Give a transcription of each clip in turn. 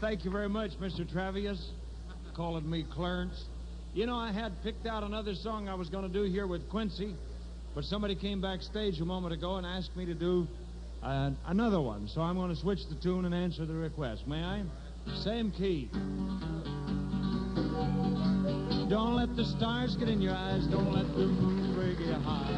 thank you very much, Mr. Travius, calling me Clarence. You know, I had picked out another song I was going to do here with Quincy, but somebody came backstage a moment ago and asked me to do another one, so I'm going to switch the tune and answer the request. May I? Same key. Don't let the stars get in your eyes. Don't let the moon break your heart.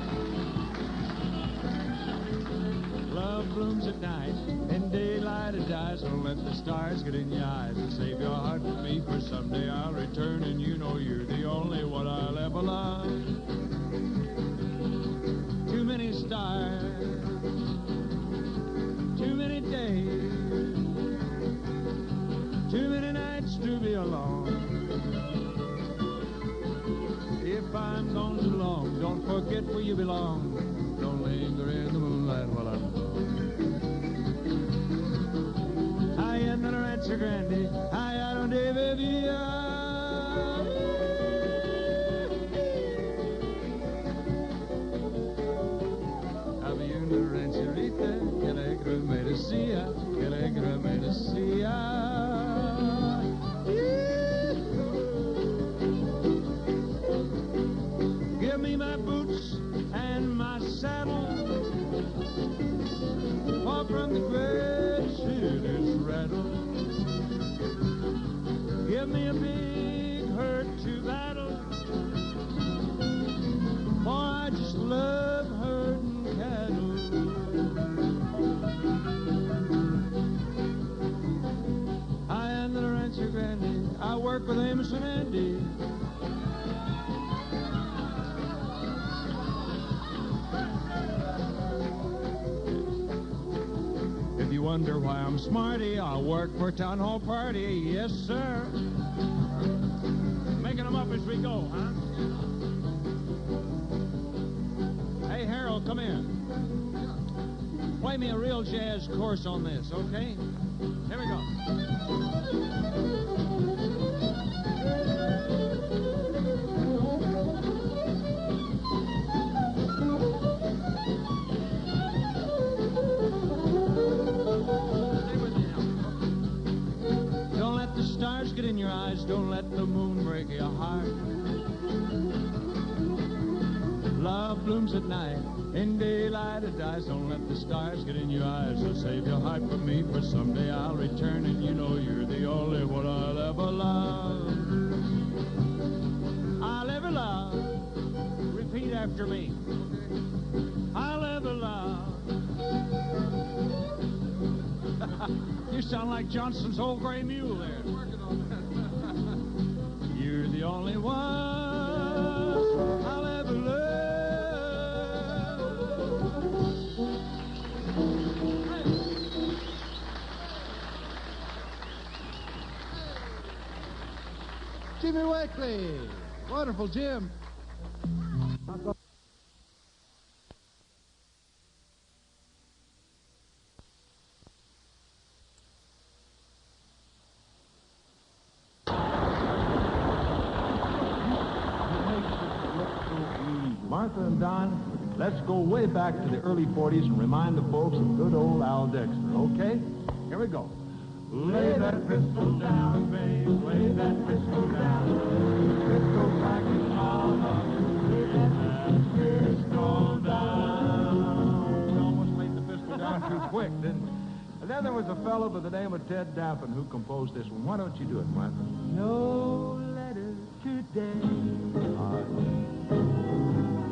Love blooms at night. In daylight it dies. Don't let the stars get in your eyes and save your heart for me. For someday I'll return and you know you're the only one I'll ever love. Too many stars. Too many days. Too many nights to be alone. If I'm gone too long, don't forget where you belong. Don't linger in the moonlight while I'm gone. I am the Rancho Grande. I don't AFVN. Avión de rancherita, que alegre me decía, que alegre me decía. Give me my boots and my saddle, far from the great city's rattle. Give me a big herd to battle, for I just love herding cattle. I am the Rancho Grande. I work with Amos and Andy. If you wonder why I'm smarty, I work for Town Hall Party. Yes, sir. Making them up as we go, huh? Hey, Harold, come in. Play me a real jazz course on this, okay? Here we go. Get in your eyes, don't let the moon break your heart. Love blooms at night, in daylight it dies. Don't let the stars get in your eyes. So save your heart for me, for someday I'll return and you know you're the only one I'll ever love. I'll ever love. Repeat after me. I'll ever love. You sound like Johnson's old gray mule there. You're the only one I'll ever love. Jimmy Wakely. Wonderful, Jim. Martha and Don, let's go way back to the early 40s and remind the folks of good old Al Dexter, okay? Here we go. Lay that pistol down, babe, lay that pistol down. Pistol packing mama, lay that pistol down. We almost laid the pistol down too quick, didn't we? And then there was a fellow by the name of Ted Daffin who composed this one. Why don't you do it, Martha? No letters today.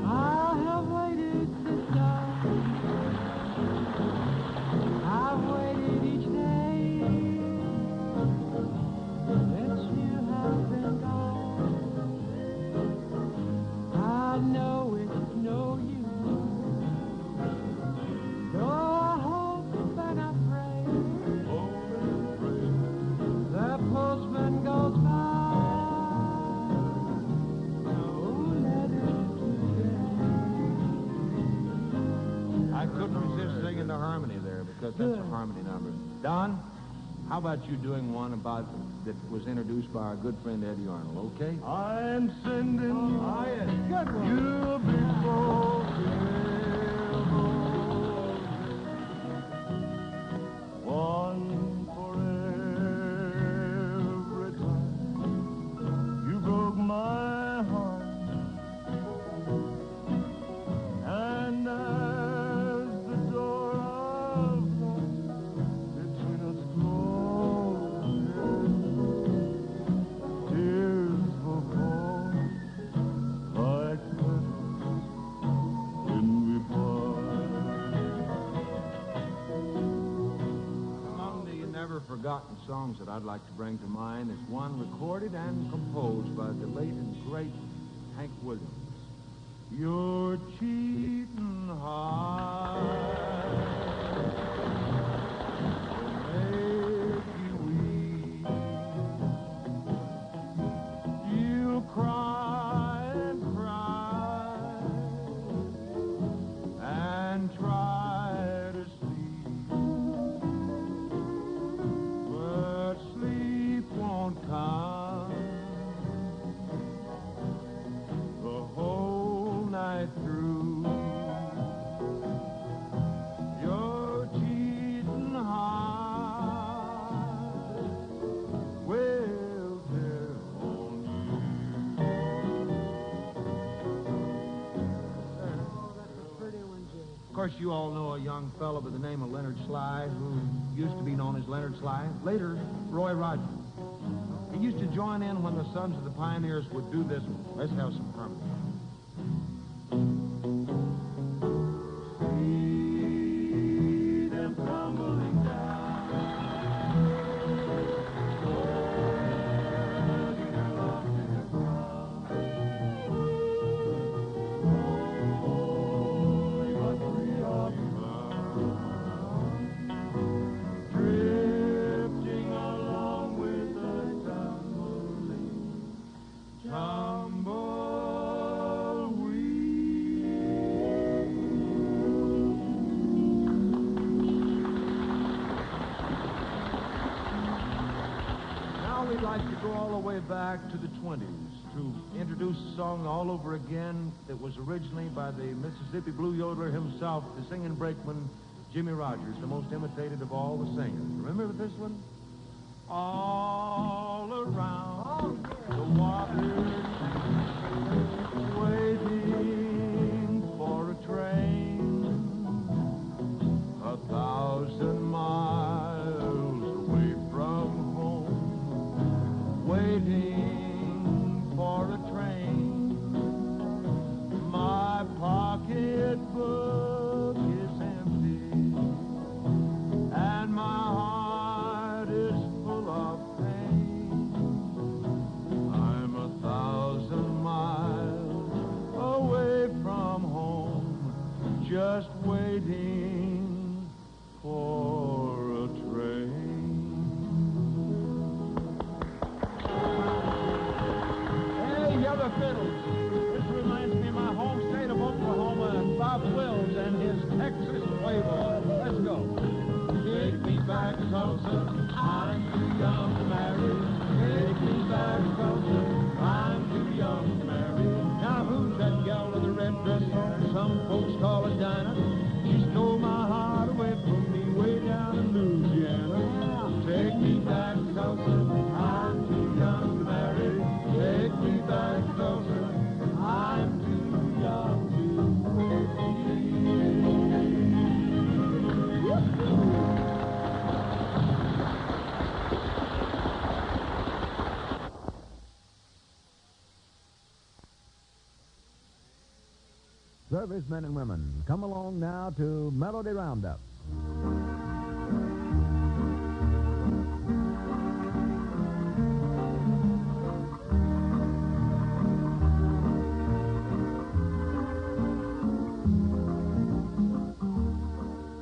I have waited since dawn. I've waited each day since you have been gone. I know it's no use, though I hope and I pray. The postman goes by. I couldn't resist singing the harmony there because that's a harmony number. Don, how about you doing one about that was introduced by our good friend Eddie Arnold, okay? I'm sending Good one. you before one for forgotten songs that I'd like to bring to mind is one recorded and composed by the late and great Hank Williams. Your cheating heart will make you weep. You'll cry and cry and try to sleep, but sleep won't come the whole night through. Your cheating heart will tear on you. Of course, you all know a young fellow by the name of Leonard Sly, who used to be known as Leonard Sly, later Roy Rogers. He used to join in when the Sons of the Pioneers would do this one. Let's have some harmony. See them tumbling down, you're lost in the crowd. Only but three of you are drifting along with the tumbling tumbleweed. Now we'd like to go all the way back to the 20s to introduce a song all over again that was originally by the Mississippi Blue Yodeler himself, the singing brakeman, Jimmy Rogers, the most imitated of all the singers. Remember this one? All around the water, waiting for a train, 1,000 miles away from home, waiting for a train. My pocketbook is empty, and my heart is full of pain. I'm 1,000 miles away from home, just waiting for a train. Hey, yellow fiddles. This reminds me of my home state of Oklahoma and Bob Wills and his Texas Playboy. Let's go. Take me back, Tulsa, I'm too young to marry. Take me back, Tulsa, I'm too young to marry. Now who's that gal with the red dress on? Some folks call her Dinah. She stole my heart away from me way down in Louisiana. Take me back, Tulsa, I'm too young to marry. Take me back, Tulsa, I'm too young to Servicemen and women, come along now to Melody Roundup.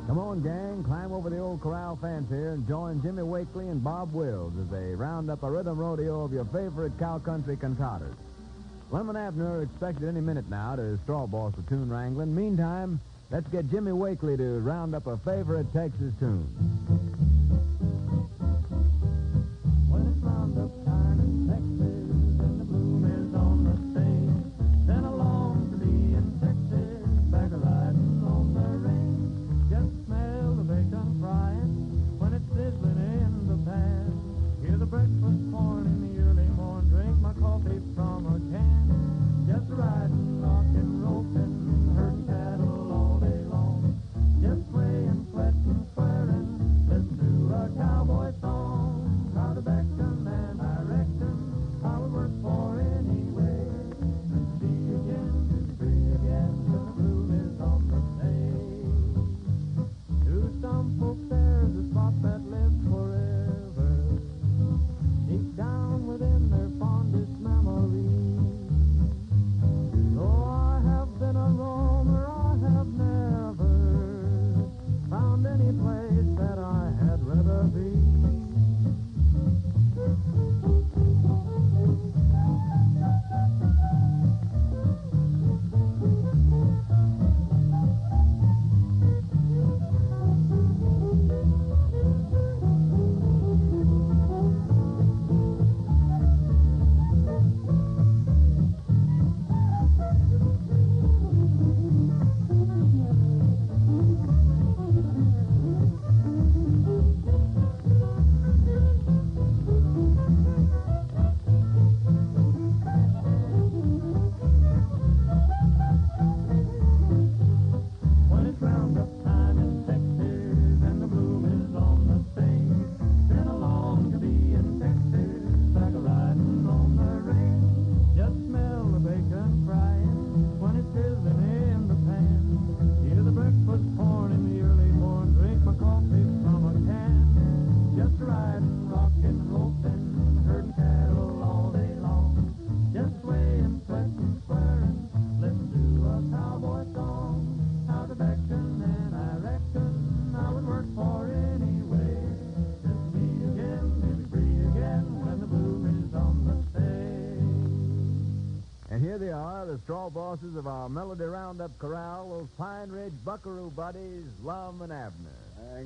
Come on, gang, climb over the old corral fence here and join Jimmy Wakely and Bob Wills as they round up a rhythm rodeo of your favorite cow country cantatas. Lem and Abner are expected any minute now to straw boss the tune wrangling. Meantime, let's get Jimmy Wakely to round up a favorite Texas tune. When it's roundup time in Texas and the bloom is on the stage, then along to be in Texas, back a riding on the range. Just smell the bacon frying when it's sizzling in the pan. Hear the breakfast pouring in the early morning, drink my coffee from a can. Just riding, rocking, roping, herding cattle all day long. Just praying, sweating, swearing, there's the straw bosses of our Melody Roundup Corral, those Pine Ridge Buckaroo buddies, Lum and Abner.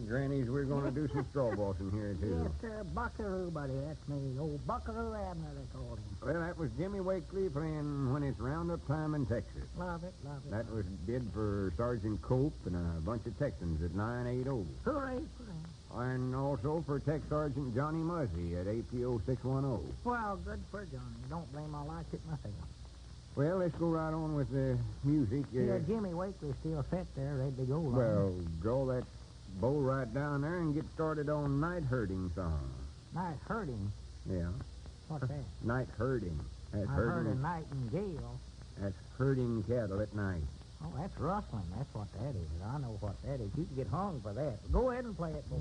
Grannies, we're going to do some straw bossing here, too. Yes, sir, Buckaroo, buddy. That's me. Old Buckaroo Abner, they called him. Well, that was Jimmy Wakely playing When It's Roundup Time in Texas. Love it, love it. That was did for Sergeant Cope and a bunch of Texans at 980. Hooray, hooray. And also for Tech Sergeant Johnny Muzzy at APO 610. Well, good for Johnny. Don't blame I like it myself. Well, let's go right on with the music. Yeah, Jimmy Wakely's still set there, ready to go. Well, draw that bow right down there and get started on Night Herding song. Night herding? Yeah. What's that? Night herding. That's I heard a nightingale. That's herding cattle at night. Oh, that's rustling. That's what that is. I know what that is. You can get hung for that. Go ahead and play it, boy.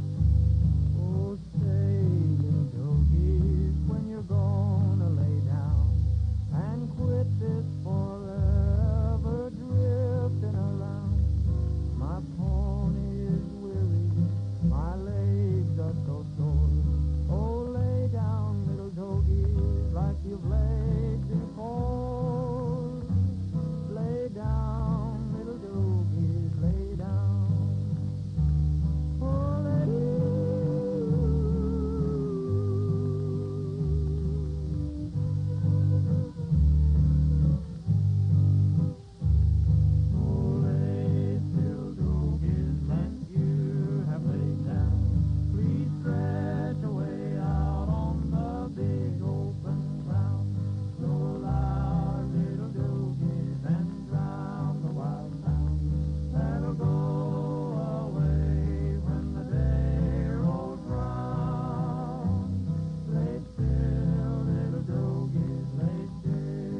Oh, say, little doggies, when you're gonna lay down and quit this forever drifting around. My pony is weary, my legs are so sore. Oh, lay down, little doggies, like you've laid before. Lay down, little doggies, lay down. Oh, lay still, doggies, once you have laid down. Please stretch away out on the big open ground. So loud, little doggies, and drown the wild sound. That'll go away when the day rolls round. Lay still, little doggies, lay still.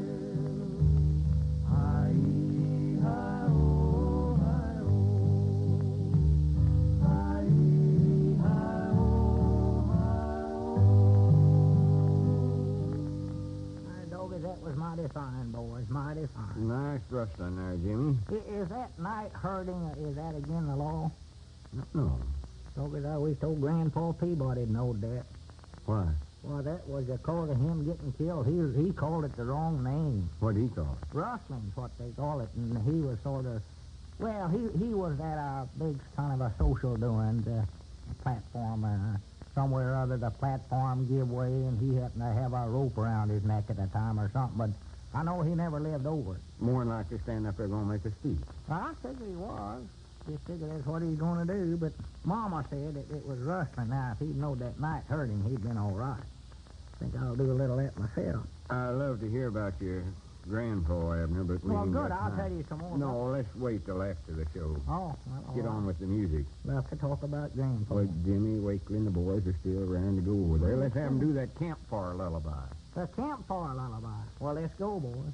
Hi-ee, hi-oh, hi-oh. Hi-ee, hi-oh, hi-oh. Hi, doggies, that was mighty fine, boys. Mighty fine. Nice rustling there, Jimmy. Is that night herding, is that again the law? No. Doggies, I always told Grandpa Peabody knowed that. Why? Well, that was the cause of him getting killed. He called it the wrong name. What'd he call it? Rustling's what they call it, and he was sort of, well, he was at a big kind of a social doing, a platform, somewhere or other the platform give way, and he happened to have a rope around his neck at the time or something, but I know he never lived over it. More than likely stand up there going to make a speech. I figured he was. Just figured that's what he's going to do, but Mama said it was rustling. Now, if he'd known that night hurting, he'd been all right. Think I'll do a little of that myself. I love to hear about your grandpa, Abner, but we Well, ain't good. got I'll time. tell you some more. No, let's wait till after the show. Oh, well, Get on with the music. Love to talk about Grandpa. Well, Jimmy, Wakely, and the boys are still around to go over there. Let's have them do that campfire lullaby. The campfire lullaby. Well, let's go, boys.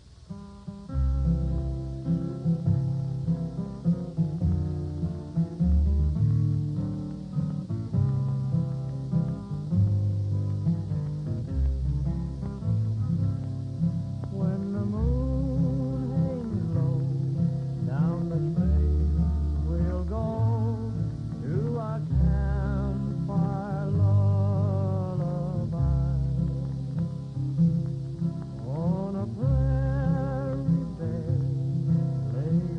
When the moon hangs low down the trail, we'll go to our campfire lullaby. On a prairie bed, lay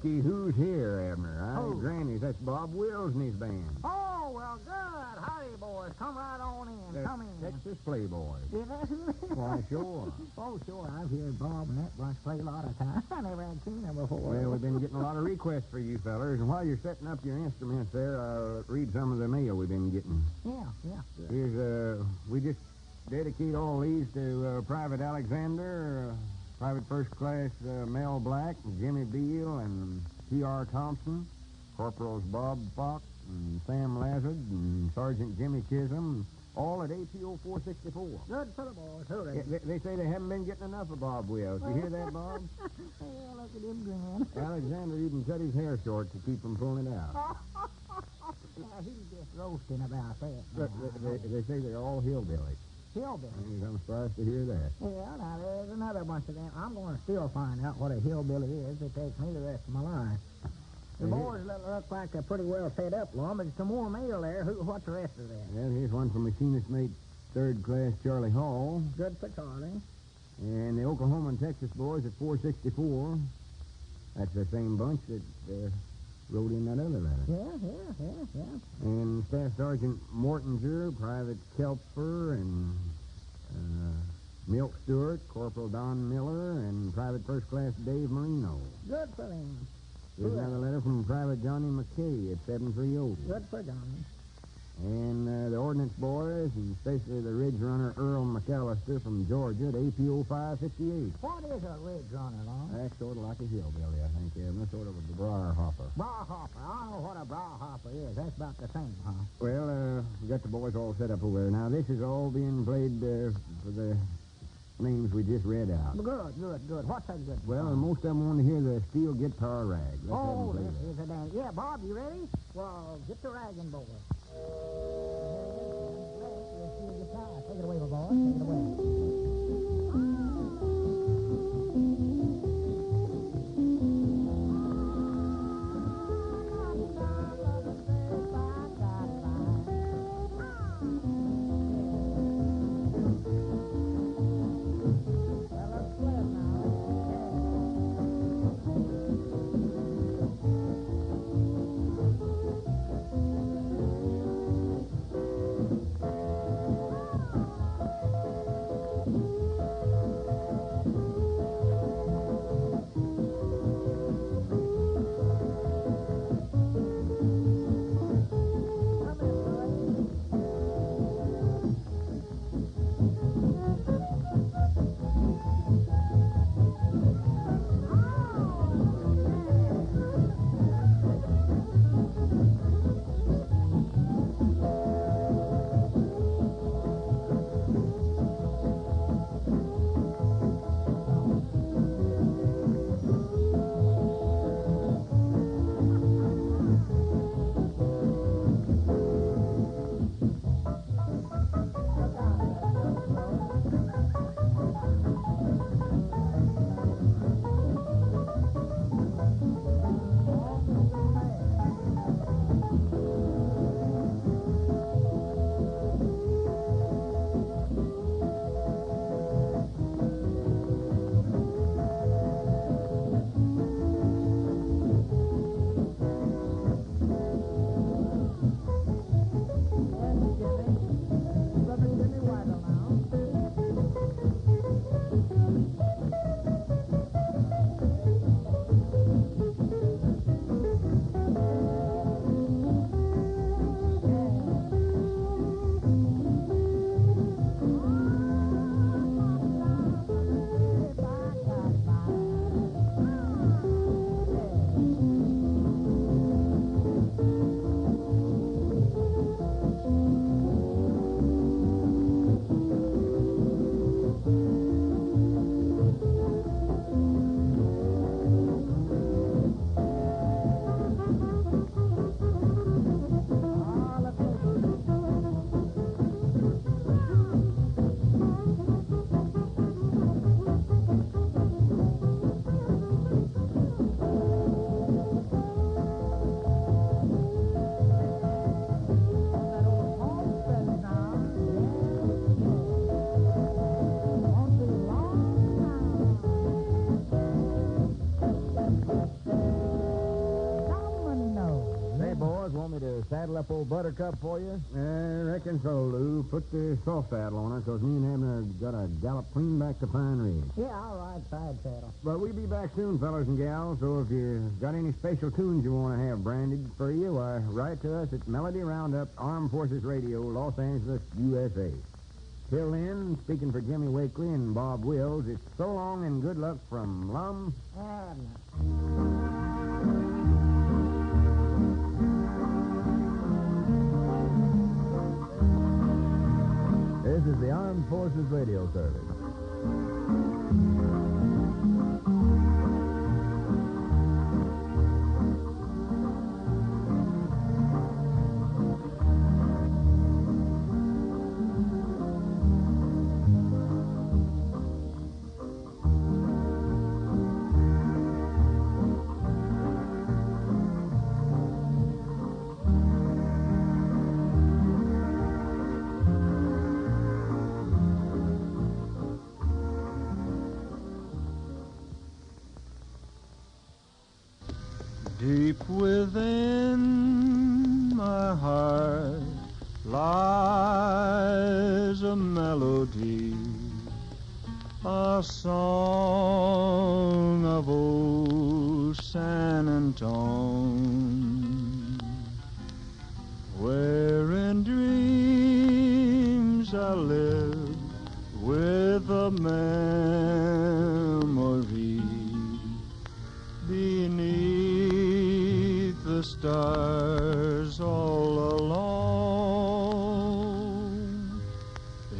Lucky who's here, Abner. Who? Granny, that's Bob Wills and his band. Oh, well, good. Howdy, boys. Come right on in. Come in. Texas Playboy. Yeah, that's who it is. Why, sure. Oh, sure. I've heard Bob and that bunch play a lot of times. I never had seen them before. Well, we've been getting a lot of requests for you fellers, and while you're setting up your instruments there, I'll read some of the mail we've been getting. Yeah. Here's, we just dedicate all these to Private Alexander, Private First Class Mel Black, Jimmy Beale, and T.R. Thompson, Corporals Bob Fox, and Sam Lazard, and Sergeant Jimmy Chisholm, all at APO 464. Good for the boys. Hooray. They say they haven't been getting enough of Bob Wills. You hear that, Bob? Yeah, look at him grin. Alexander even cut his hair short to keep from pulling it out. Yeah, he's just roasting about that. But they say they're all hillbillies. Hillbilly. I'm surprised to hear that. Yeah, now there's another bunch of them. I'm going to still find out what a hillbilly is. It takes me the rest of my life. The boys look like they're pretty well set up, Lon, but some more mail there. What's the rest of that? Well, here's one from machinist mate third class Charlie Hall. Good for Charlie. And the Oklahoma and Texas boys at 464. That's the same bunch that wrote in that other letter. Yeah. And Staff Sergeant Mortinger, Private Kelper, and Milt Stewart, Corporal Don Miller, and Private First Class Dave Marino. Good for them. Here's another letter from Private Johnny McKay at 730. Good for Johnny. And the Ordnance Boys, and especially the Ridge Runner Earl McAllister from Georgia at APO 558. What is a ridge runner, Lon? That's sort of like a hillbilly, I think, Evan. Sort of a briar hopper. Briar hopper. I don't know what a briar hopper is. That's about the same, huh? Well, we got the boys all set up over there. Now, this is all being played for the names we just read out. Good. What's that good? Well, most of them want to hear the steel guitar rag. Let's have them play this that. is a dance. Yeah, Bob, you ready? Well, get the ragging boy. Take it away, boy. Take it away. saddle up old Buttercup for you? I reckon so, Lou. Put the soft saddle on her, 'cause me and Abner got to gallop clean back to Pine Ridge. Yeah, all right, side saddle. But we'll be back soon, fellas and gals, so if you got any special tunes you want to have branded for you, why, write to us at Melody Roundup, Armed Forces Radio, Los Angeles, USA. Till then, speaking for Jimmy Wakely and Bob Wills, it's so long and good luck from Lum. This is the Armed Forces Radio Service. Deep within my heart lies a melody, a song of old San Antone, where in dreams I live with a memory beneath the stars all alone.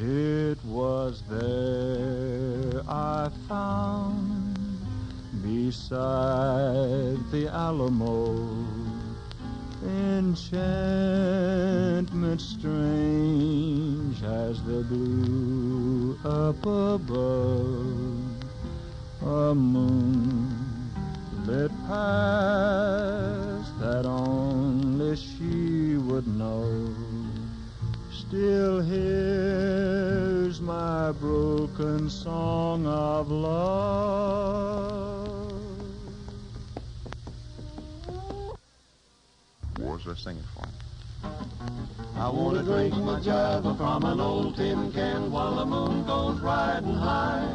It was there I found beside the Alamo enchantment strange as the blue up above, a moon lit past that only she would know. Still hears my broken song of love. What was I singing for? I want to drink my java from an old tin can while the moon goes riding high.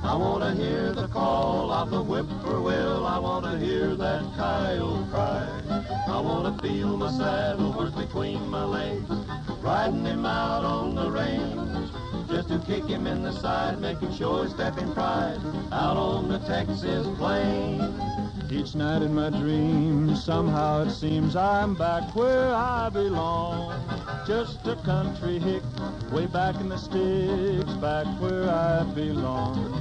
I want to hear the call of the whippoorwill. I want to hear that coyote cry. I want to feel my saddle horse between my legs, riding him out on the range, just to kick him in the side, making sure he's stepping pride out on the Texas plains. Each night in my dreams, somehow it seems I'm back where I belong. Just a country hick, way back in the sticks, back where I belong.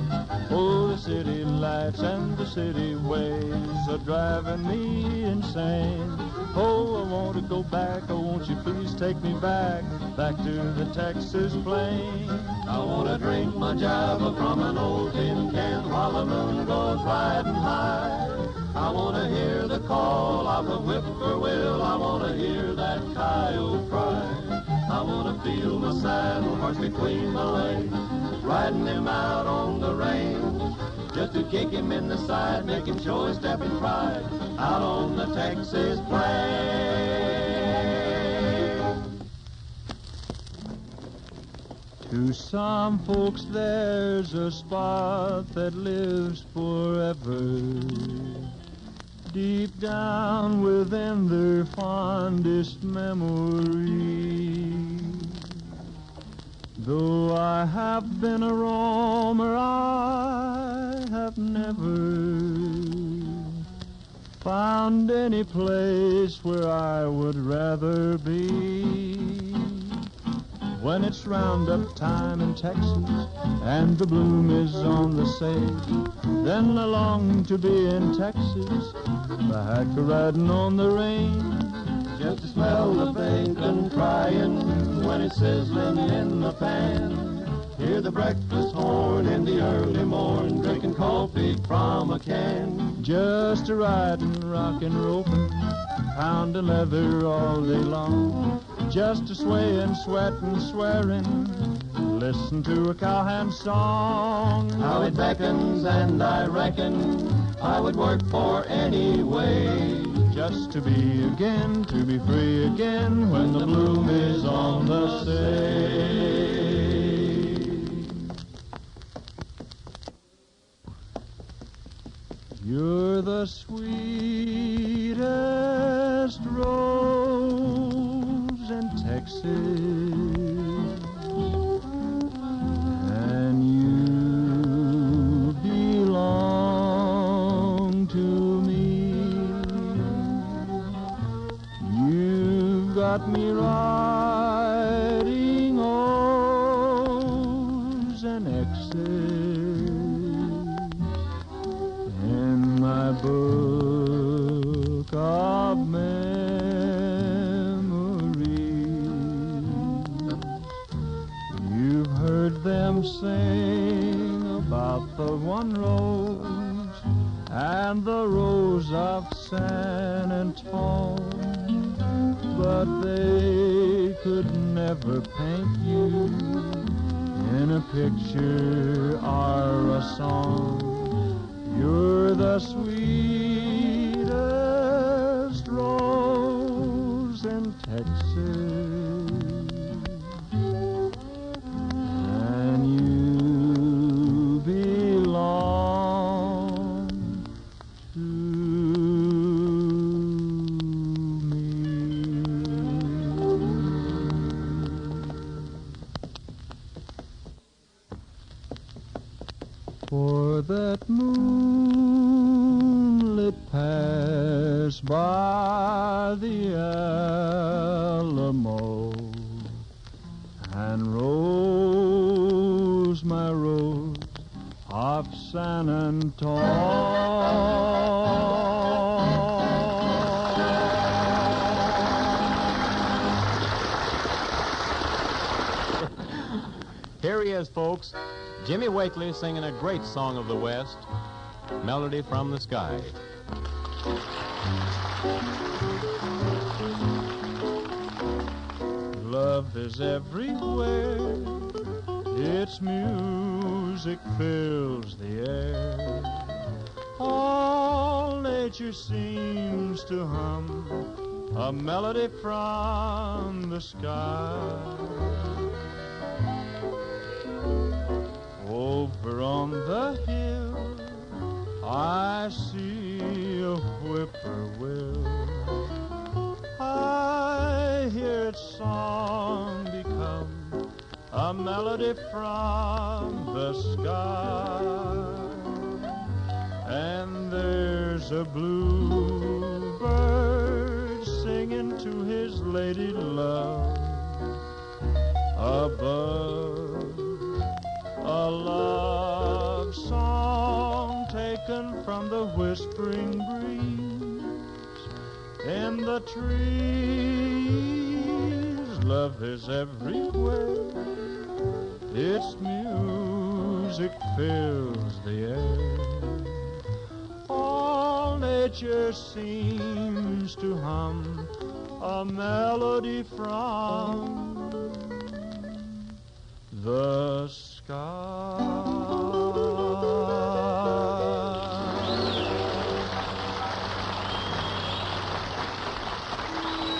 Oh, the city lights and the city ways are driving me insane. Oh, I want to go back, oh, won't you please take me back, back to the Texas plain. I want to drink my java from an old tin can while the moon goes riding high. I want to hear the call of the whippoorwill. I want to hear that coyote cry. I want to feel my saddle horse between my legs, riding him out on the range, just to kick him in the side, make him show his step in pride, out on the Texas plain. To some folks there's a spot that lives forever, deep down within their fondest memory. Though I have been a roamer, I have never found any place where I would rather be. When it's roundup time in Texas and the bloom is on the sage, then I long to be in Texas, back riding on the range, just to smell the bacon frying when it's sizzling in the pan. Hear the breakfast horn in the early morn, drinking coffee from a can. Just a riding, rockin', roping, pounding leather all day long. Just a swaying, sweating, swearing, listen to a cowhand song. How it beckons and I reckon I would work for any wage, just to be free again when the bloom is on the stage. You're the sweetest rose in Texas, and you belong to me. You've got me writing O's and X's in my book of memories. You've heard them sing about the one rose and the rose of San Antone, but they could never paint you in a picture or a song. You're the sweetest rose in Texas, and you belong to me. For that moonlit pass by the Alamo, and rose, my rose of San Antone. Here he is, folks. Jimmy Wakely singing a great song of the West, Melody from the Sky. Love is everywhere, its music fills the air. All nature seems to hum a melody from the sky. Over on the hill, I see a whippoorwill. I hear its song become a melody from the sky. And there's a bluebird singing to his lady love above. A love song taken from the whispering breeze in the trees. Love is everywhere, its music fills the air. All nature seems to hum a melody from the sky.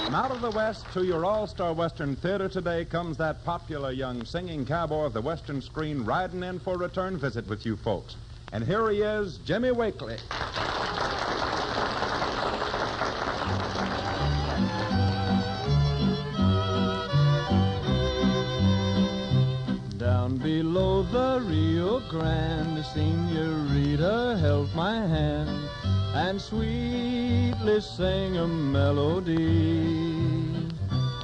From out of the West to your all-star Western theater today comes that popular young singing cowboy of the Western screen riding in for a return visit with you folks. And here he is, Jimmy Wakely. Down below the Rio Grande, Senorita held my hand and sweetly sang a melody.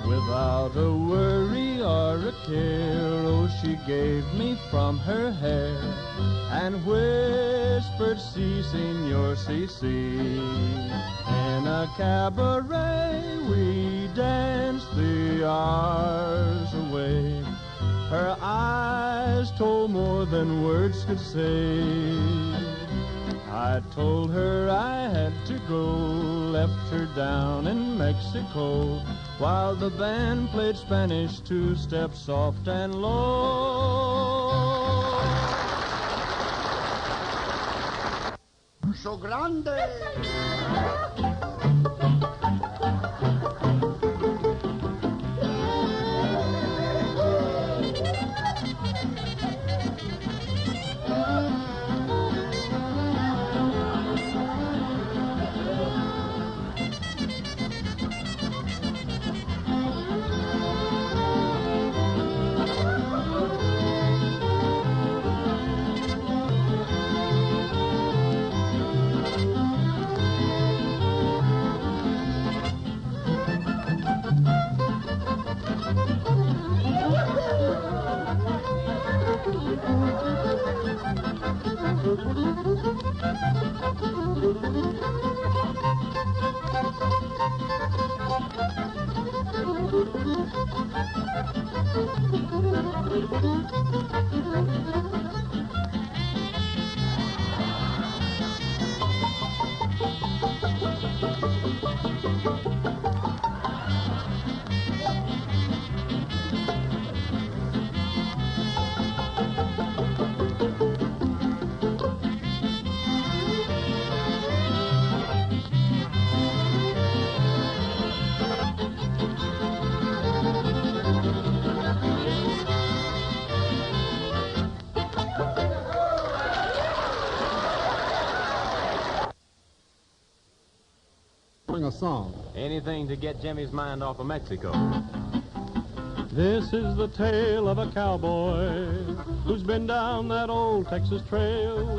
Without a worry or a care, oh, she gave me from her hair and whispered, "Si, senor, si, si." In a cabaret we danced the hours away. Her eyes told more than words could say. I told her I had to go, left her down in Mexico, while the band played Spanish two-step soft and low. So grande. A song. Anything to get Jimmy's mind off of Mexico. This is the tale of a cowboy who's been down that old Texas trail.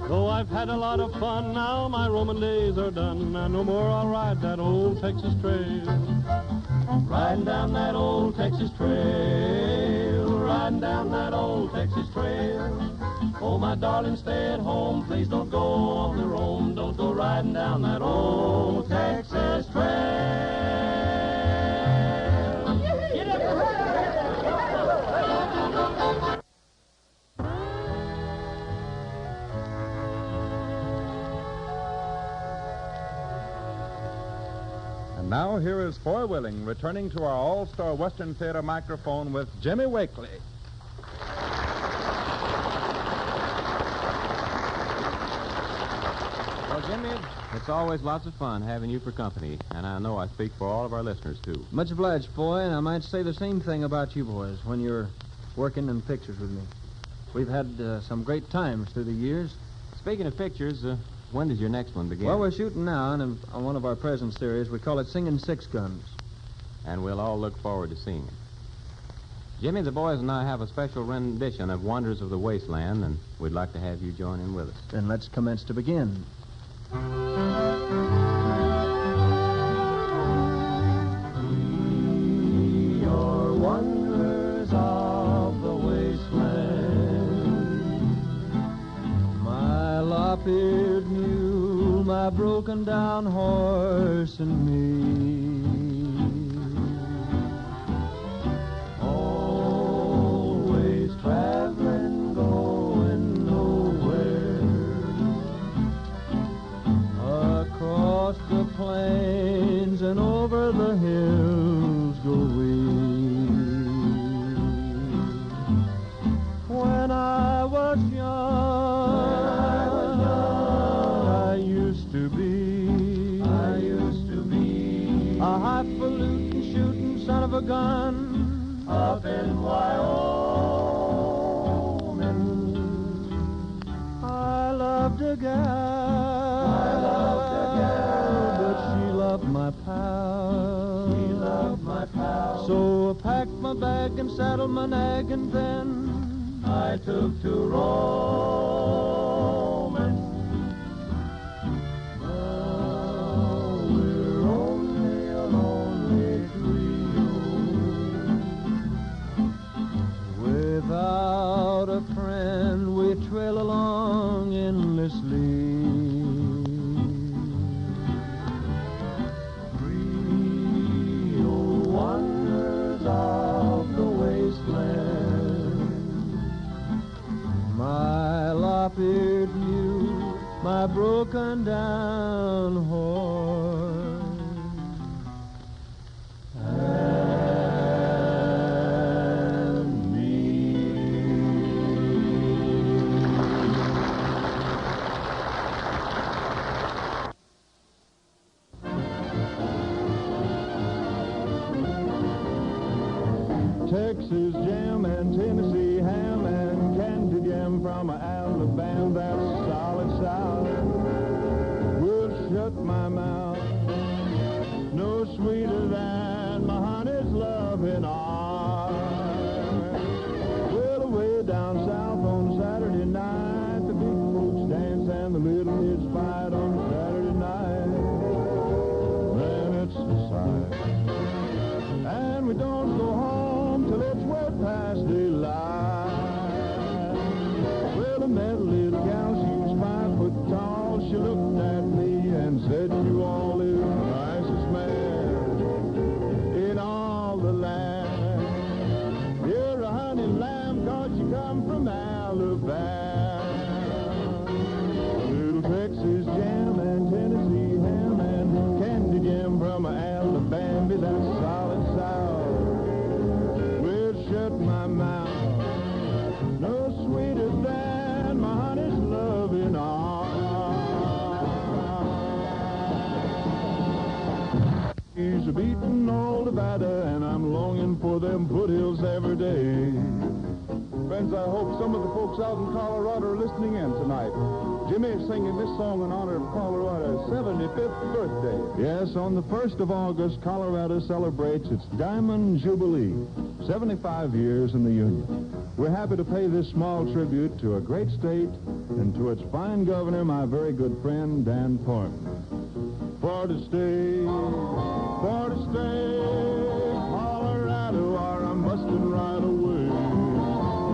Though I've had a lot of fun, now my roaming days are done, and no more I'll ride that old Texas trail. Riding down that old Texas trail, riding down that old Texas trail. Oh, my darling, stay at home. Please don't go on the roam. Don't go riding down that old Texas trail. Get up! And now here is Foy Willing returning to our All-Star Western Theater microphone with Jimmy Wakely. Well, Jimmy, it's always lots of fun having you for company, and I know I speak for all of our listeners, too. Much obliged, Foy, and I might say the same thing about you boys when you're working in pictures with me. We've had some great times through the years. Speaking of pictures, when does your next one begin? Well, we're shooting now on one of our present series. We call it Singing Six Guns. And we'll all look forward to seeing it. Jimmy, the boys and I have a special rendition of Wonders of the Wasteland, and we'd like to have you join in with us. Then let's commence to begin. We are wonders of the wasteland. My lop-eared mule, my broken down horse, and me. Always traveling, going nowhere. Across the plains and over the hills go we. When I was young, I used to be a highfalutin shooting son of a gun up in Wyoming. I loved a gal, but she loved my pal. So I packed my bag and saddled my nag, and then I took to roaming. Oh, we're only a lonely trio. without a friend we trail along endlessly. Wonders of the wasteland. My lop-eared mule, my broken down horse, and me. Texas jam and Tennessee ham and candy jam from Alabama, that's solid south. Will shut my mouth. No sweeter than my honey's loving arms. Well, away down south on Saturday night, the big folks dance and the little kids fight on Saturday night. Man, it's a sight. And we don't go home till it's way gem from Alabama. Little Texas jam and Tennessee ham and candy jam from Alabama. That's solid sour. Will shut my mouth. No sweeter than my honey's loving arms. He's beating all the batter, and I'm longing for them foothills every day. Friends, I hope some of the folks out in Colorado are listening in tonight. Jimmy is singing this song in honor of Colorado's 75th birthday. Yes, on the 1st of August, Colorado celebrates its Diamond Jubilee, 75 years in the Union. We're happy to pay this small tribute to a great state and to its fine governor, my very good friend, Dan Thornton. For to stay, Colorado, or I'm busting right away.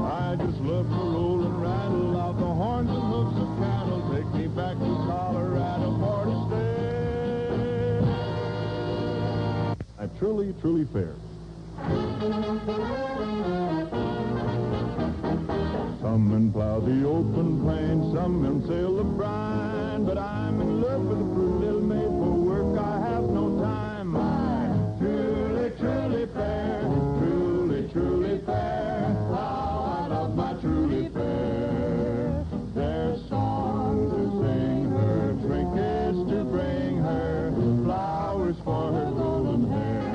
I just love to roll and rattle out the horns and hoofs of cattle. Take me back to Colorado for to stay. I'm truly, truly fair. Some men plow the open plains, some men sail the brine, but I'm in love with a pretty little maid. For work I have no time. I'm truly, truly fair, truly, truly fair. How I love my truly fair. There's songs to sing her, trinkets to bring her, flowers for her golden hair.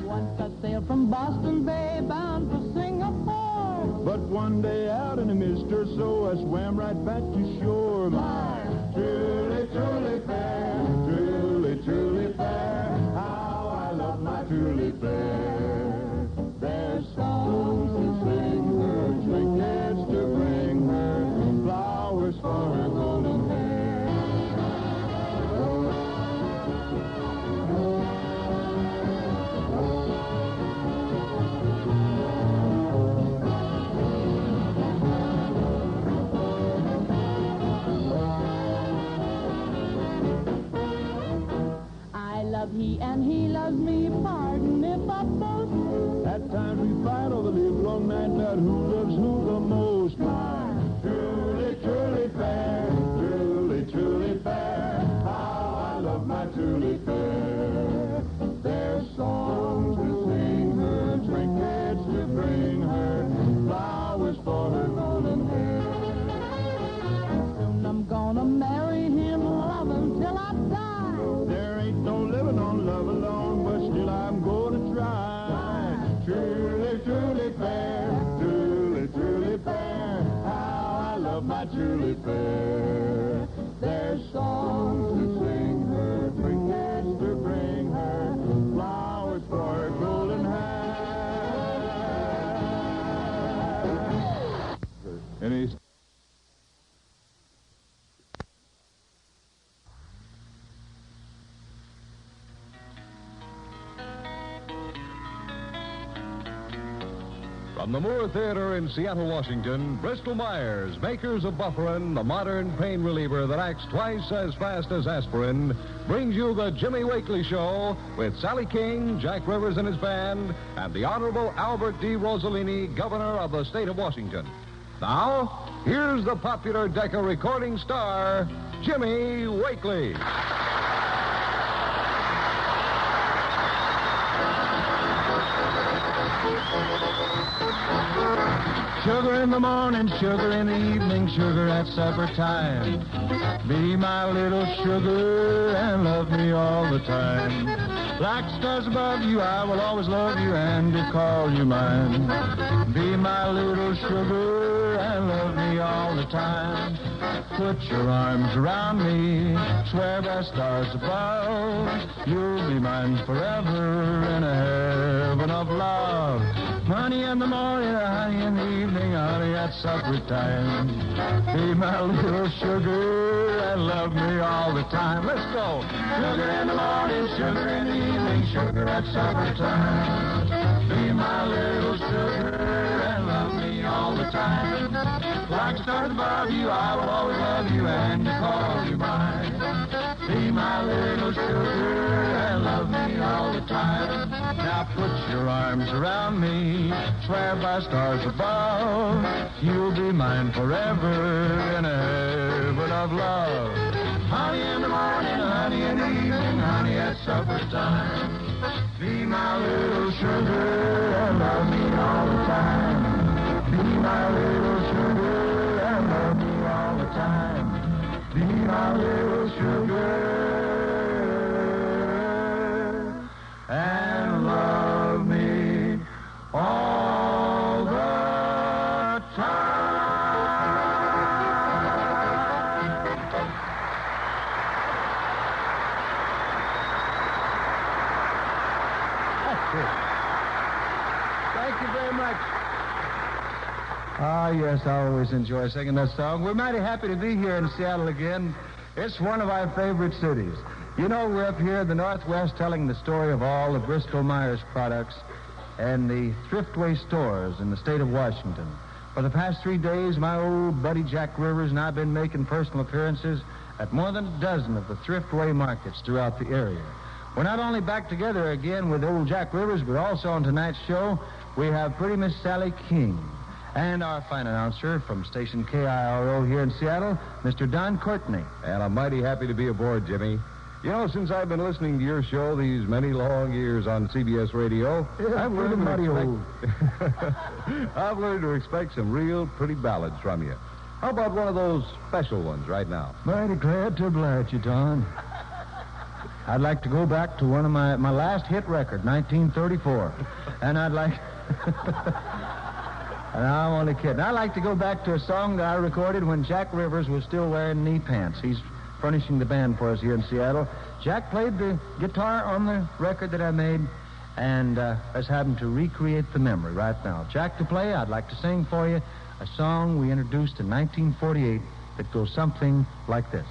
Once I sailed from Boston Bay bound for Singapore. But one day out in a mist or so, I swam right back to shore. My truly, truly fair, truly, truly fair. How I love my truly fair. There's songs to sing her, trinkets to bring her, flowers for her golden hair. He and he loves me, pardon if I boast. At times we fight over the long night about who loves who the most. My truly, truly fair, truly, truly fair. How I love my truly fair. There's songs to sing her, trinkets to bring her, flowers for her golden hair. Soon I'm gonna marry him, love him till I die. There ain't no living on love alone, but still I'm gonna try. Truly, truly fair, truly, truly fair. How I love my truly fair. There's songs to sing her, trinkets to bring her, flowers for her golden hair. Any From the Moore Theater in Seattle, Washington, Bristol Myers, makers of Bufferin, the modern pain reliever that acts twice as fast as aspirin, brings you the Jimmy Wakely Show with Sally King, Jack Rivers and his band, and the Honorable Albert D. Rossellini, Governor of the State of Washington. Now, here's the popular Decca recording star, Jimmy Wakely. Sugar in the morning, sugar in the evening, sugar at supper time. Be my little sugar and love me all the time. Like stars above you, I will always love you and to call you mine. Be my little sugar and love me all the time. Put your arms around me, swear by stars above, you'll be mine forever in a heaven of love. Honey in the morning, honey in the evening, honey at supper time. Be my little sugar and love me all the time. Let's go. Sugar in the morning, sugar in the evening, sugar at supper time. Be my little sugar and love me all the time. Like stars above you, I will always love you and call you mine. Be my little sugar and love me all the time. Now put your your arms around me. Swear by stars above, you'll be mine forever in a heaven of love. Honey in the morning, honey in the evening, honey at supper time. Be my little sugar and love me all the time. Be my little sugar and love me all the time. Be my little sugar and love me all the time. Thank you very much. Ah, yes, I always enjoy singing that song. We're mighty happy to be here in Seattle again. It's one of our favorite cities. You know, we're up here in the Northwest telling the story of all the Bristol-Myers products and the thriftway stores in the state of Washington. For the past 3 days, my old buddy Jack Rivers and I have been making personal appearances at more than a dozen of the thriftway markets throughout the area. We're not only back together again with old Jack Rivers, but also on tonight's show, we have pretty Miss Sally King. And our fine announcer from station KIRO here in Seattle, Mr. Don Courtney. And I'm mighty happy to be aboard, Jimmy. You know, since I've been listening to your show these many long years on CBS Radio, I've learned to expect some real pretty ballads from you. How about one of those special ones right now? Mighty glad to oblige you, Don. I'd like to go back to one of my last hit record, 1934. And I'd like... And I'm only kidding. I'd like to go back to a song that I recorded when Jack Rivers was still wearing knee pants. He's furnishing the band for us here in Seattle. Jack played the guitar on the record that I made, and let's have him to recreate the memory right now. Jack to play, I'd like to sing for you a song we introduced in 1948 that goes something like this.